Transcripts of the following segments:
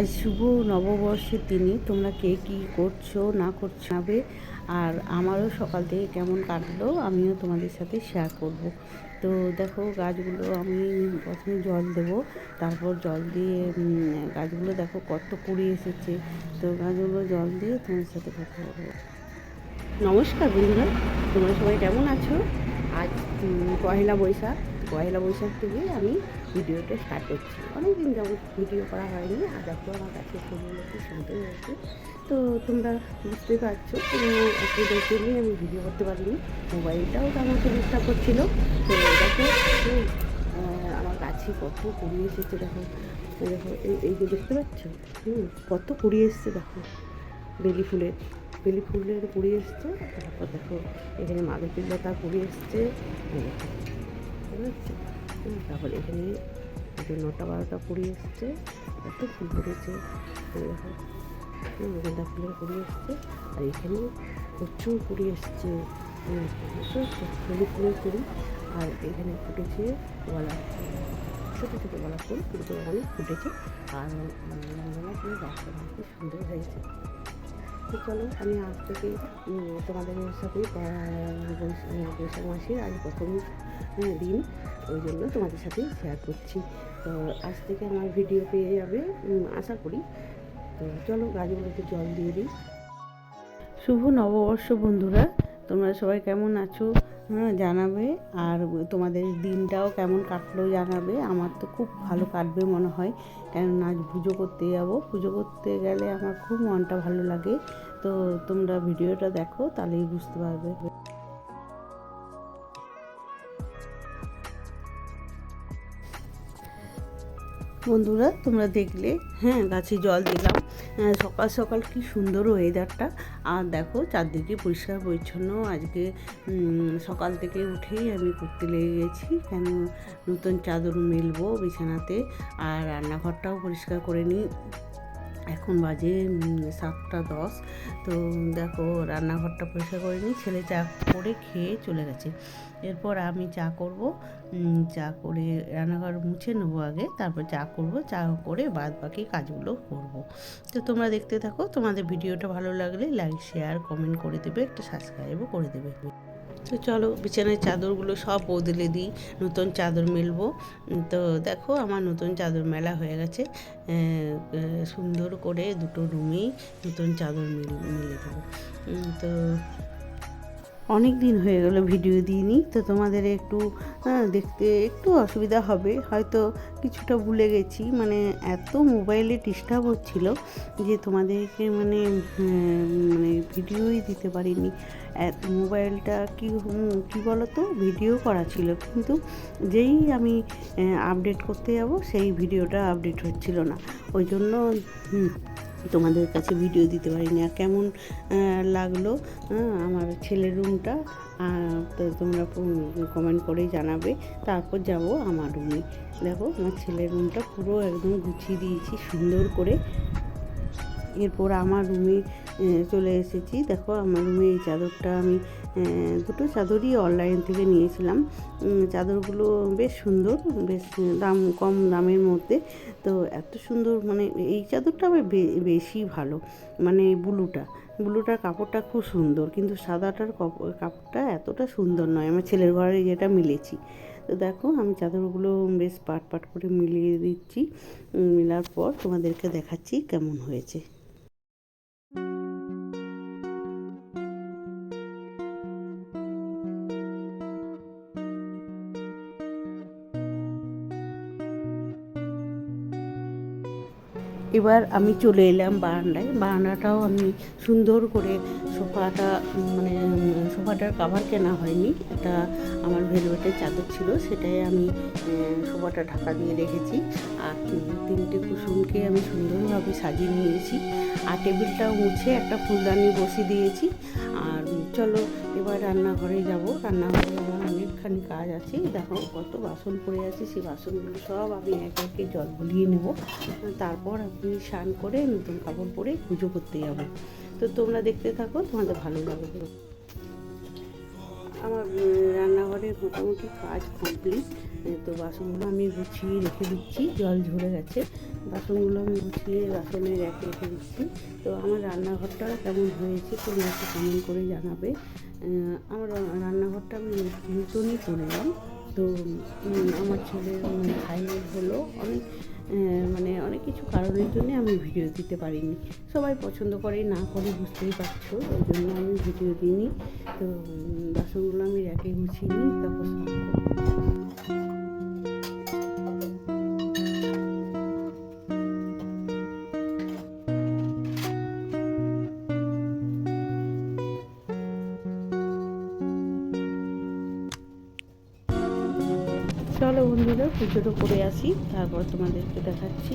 আজ শুভ নববর্ষের দিনে তোমরা কে কী করছো না করছো হবে, আর আমারও সকাল থেকে কেমন কাটলো আমিও তোমাদের সাথে শেয়ার করব। তো দেখো গাছগুলো আমি প্রথমে জল দেবো, তারপর জল দিয়ে গাছগুলো দেখো কত কুড়ি এসেছে। তো গাছগুলো জল দিয়ে তোমাদের সাথে কথা বলবো। নমস্কার বন্ধুরা, তোমরা সবাই কেমন আছো? আজ পয়লা বৈশাখ থেকে আমি ভিডিওটা স্টার্ট করছি। অনেক দিন যাবত ভিডিও করা হয়নি, আর দেখো আমার কাছে ফুলগুলো খুব সুন্দর হয়েছে। তো তোমরা বুঝতেই পারছো, একটু জন্যই আমি ভিডিও করতে পারিনি, মোবাইলটাও তেমন তো ডিস্টার্ব করছিলো। তো দেখো আমার গাছে কত কুড়ি এসেছে, দেখো দেখো এই যে দেখতে পাচ্ছ, কত কুড়ি এসছে দেখো। বেলি ফুলের কুড়ি এসছে। তারপর দেখো এখানে মালতী লতা কুড়ি এসছে, বুঝতে পারছি। তারপর এখানে যে 9টা-12টা কুড়ি এসছে, এত ফুল ফুটেছে দেখো। গাঁদা ফুলের কুড়ি এসছে, আর এখানে প্রচুর কুড়ি এসছে, বেলি ফুলের কুড়ি। আর এখানে ফুটেছে গলা, ছোটো ছোটো গলা ফুল, কিন্তু অনেক ফুটেছে। আর গলা ফুলের গাছটা খুব সুন্দর হয়েছে। তো চলো আমি আজ থেকে তোমাদের সাথে বৈশাখ মাসের আজ প্রথম দিন, ওই জন্য তোমাদের সাথে শেয়ার করছি। তো আজ থেকে আমার ভিডিও পেয়ে যাবে আশা করি। তো চলো গাছগুলোকে জল দিয়ে দিই। শুভ নববর্ষ বন্ধুরা, তোমরা সবাই কেমন আছো জানাবে, আর তোমাদের দিনটাও কেমন কাটলো জানাবে। আমার তো খুব ভালো কাটবে মনে হয়, কেননা আজ পুজো করতে যাবো। পুজো করতে গেলে আমার খুব মনটা ভালো লাগে। তো তোমরা ভিডিওটা দেখো, তাহলেই বুঝতে পারবে। বন্ধুরা তোমরা দেখলে, গাছে জল দিলাম। সকাল সকাল কি সুন্দর ওয়েদারটা, আর দেখো চারদিকে পরিষ্কার পরিচ্ছন্ন। আজকে সকাল থেকে উঠেই আমি করতে লেগে গেছি, কেন নতুন চাদর মেলবো বিছানাতে, আর রান্নাঘরটাও পরিষ্কার করে নিই। এখন বাজে 7টা 10। তো দেখো রান্নাঘরটা পরিষ্কার করে নিই। ছেলে চা করে খেয়ে চলে গেছে, এরপর আমি চা করব। চা করে রান্নাঘর মুছে নেবো আগে, তারপর চা করব। চা করে বাদ বাকি কাজগুলো করব। তো তোমরা দেখতে থাকো। তোমাদের ভিডিওটা ভালো লাগলে লাইক শেয়ার কমেন্ট করে দেবে, একটা সাবস্ক্রাইবও করে দেবে। তো চলো বিছানার চাদরগুলো সব বদলে দিই, নতুন চাদর মেলবো। তো দেখো আমার নতুন চাদর মেলা হয়ে গেছে। সুন্দর করে দুটো রুমেই নতুন চাদর মেলে দেবো। তো অনেক দিন হয়ে গেল ভিডিও দিইনি, তো তোমাদের একটু দেখতে একটু অসুবিধা হবে হয়তো, কিছুটা ভুলে গেছি। মানে এত মোবাইলে ডিস্টার্ব হচ্ছিল যে তোমাদেরকে মানে ভিডিওই দিতে পারিনি। মোবাইলটা কি বলো তো, ভিডিও করা ছিল, কিন্তু যেই আমি আপডেট করতে যাব সেই ভিডিওটা আপডেট হচ্ছিল না, ওই জন্য তোমাদের কাছে ভিডিও দিতে পারিনি। আর কেমন লাগলো আমার ছেলের রুমটা, তো তোমরা কমেন্ট করেই জানাবে। তারপর যাব আমার রুমে। দেখো আমার ছেলের রুমটা পুরো একদম গুছিয়ে দিয়েছি সুন্দর করে। এরপর আমার রুমে চলে এসেছি। দেখো আমার রুমে এই চাদরটা আমি দুটো চাদরই অনলাইন থেকে নিয়েছিলাম। চাদরগুলো বেশ সুন্দর, বেশ কম দামের মধ্যে। তো এত সুন্দর, মানে এই চাদরটা আবার বেশি ভালো, মানে ব্লুটার কাপড়টা খুব সুন্দর, কিন্তু সাদাটার কাপড়টা এতটা সুন্দর নয়। আমার ছেলের ঘরে যেটা মিলেছি। তো দেখো আমি চাদরগুলো বেশ পাট করে মিলিয়ে দিচ্ছি। মেলার পর তোমাদেরকে দেখাচ্ছি কেমন হয়েছে। এবার আমি চলে এলাম বারান্দায়। বারান্দাটাও আমি সুন্দর করে সোফাটার কাভার কেনা হয়নি, এটা আমার ভেলভেটের চাদর ছিল, সেটাই আমি সোফাটা ঢাকা দিয়ে রেখেছি। আর 3টে কুশনকে আমি সুন্দরভাবে সাজিয়ে নিয়েছি, আর টেবিলটাও মুছে একটা ফুলদানি বসিয়ে দিয়েছি। আর চলো এবার রান্নাঘরে যাব। রান্নাঘরে আমার অনেকখানি কাজ আছে। দেখো কত বাসন পড়ে আছে, সেই বাসনগুলো সব আমি একে একে জল বুলিয়ে নেব। তারপর আমি স্নান করে নতুন কাপড় পরে পুজো করতে যাব। তো তোমরা দেখতে থাকো, তোমাদের ভালো লাগবে। আমার রান্নাঘরের মোটামুটি কাজ কমপ্লিট। তো বাসনগুলো আমি গুছিয়ে রেখে দিচ্ছি, জল ঝরে গেছে, বাসনগুলো আমি গুছিয়ে বাসনের রেখে রেখে দিচ্ছি। তো আমার রান্নাঘরটা কেমন হয়েছে তোমরা একটু কমেন্ট করে জানাবে। আমার রান্নাঘরটা আমি নতুনই করলাম। তো আমার ছেলের থাইরয়েড হলো, অনেক মানে অনেক কিছু কারণের জন্যে আমি ভিডিও দিতে পারিনি। সবাই পছন্দ করে না করে বুঝতেই পারছো, ওই জন্য আমি ভিডিও দিইনি। তো বাসনগুলো আমি রেখে গুছিয়ে নিই, তারপর সাফ করবো। চলো বন্ধুরা, পুজোটা করে আসি, তারপর তোমাদেরকে দেখাচ্ছি।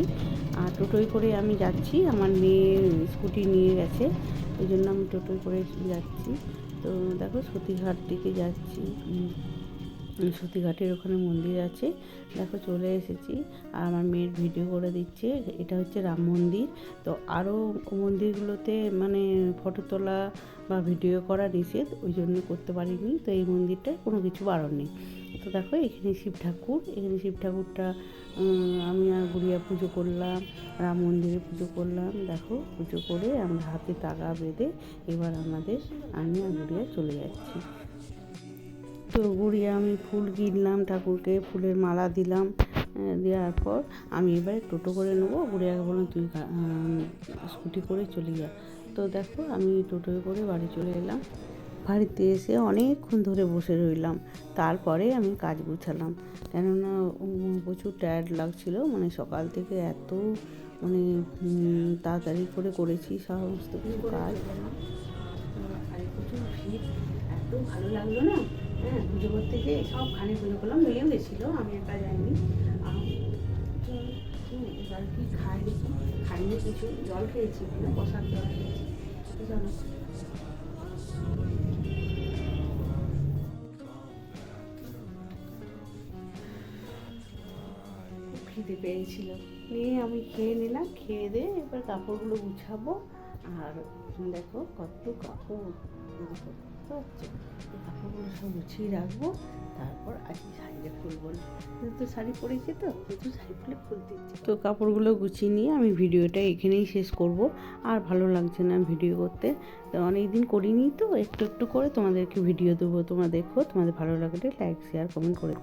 আর টোটোয় করে আমি যাচ্ছি, আমার মেয়ে স্কুটি নিয়ে গেছে, ওই জন্য আমি টোটোয় করে যাচ্ছি। তো দেখো সতীঘাট দিকে যাচ্ছি, সতীঘাটের ওখানে মন্দির আছে, দেখো চলে এসেছি। আর আমার মেয়ের ভিডিও করে দিচ্ছে, এটা হচ্ছে রাম মন্দির। তো আরও মন্দিরগুলোতে মানে ফটো তোলা বা ভিডিও করা নিষেধ, ওই জন্য করতে পারিনি। তো এই মন্দিরটায় কোনো কিছু বারণ নেই। তো দেখো এখানে শিব ঠাকুর, এখানে শিব ঠাকুরটা আমি আর গুড়িয়া পুজো করলাম, রাম মন্দিরে পুজো করলাম। দেখো পুজো করে আমরা হাতে তাগা বেঁধে এবার আমি আর গুড়িয়া চলে যাচ্ছি। তো গুড়িয়া আমি ফুল কিনলাম, ঠাকুরকে ফুলের মালা দিলাম, দেওয়ার পর আমি এবারে টোটো করে নেবো। গুড়িয়াকে বললাম তুই স্কুটি করে চলে যা। তো দেখো আমি টোটোয় করে বাড়ি চলে এলাম। বাড়িতে এসে অনেকক্ষণ ধরে বসে রইলাম, তারপরে আমি কাজ গুছালাম, কেননা প্রচুর টায়ার্ড লাগছিলো, মানে সকাল থেকে এত মানে তাড়াতাড়ি করে করেছি সমস্ত কিছু কাজ। আর প্রচুর ভিড়, এত ভালো লাগলো না। হ্যাঁ, পুজো করতে গিয়ে সব খানে পুজো করলাম, মেয়েও গেছিলো, আমি একা যাইনি। এবার কি খাই দেখি, খাইনি কিছু, জল খেয়েছি, বসার জল খেয়েছি জানো। খিদে পেয়েছিল, নিয়ে আমি খেয়ে নিলাম, খেয়ে দিয়ে এবার কাপড়গুলো গুছাবো। আর দেখো কত কাপড়, দেখো হচ্ছে, এই কাপড়গুলো সব গুছিয়ে রাখবো। তারপর আজকে শাড়িটা খুলবো না, তো শাড়ি পরেছি, তো শাড়ি খুলে খুলতে ইচ্ছে। তো কাপড়গুলো গুছিয়ে নিয়ে আমি ভিডিওটা এখানেই শেষ করব। আর ভালো লাগছে না ভিডিও করতে, তো অনেক দিন করিনি, তো একটু একটু করে তোমাদেরকে ভিডিও দেবো, তোমরা দেখো, তোমাদের ভালো লাগলে লাইক শেয়ার কমেন্ট করে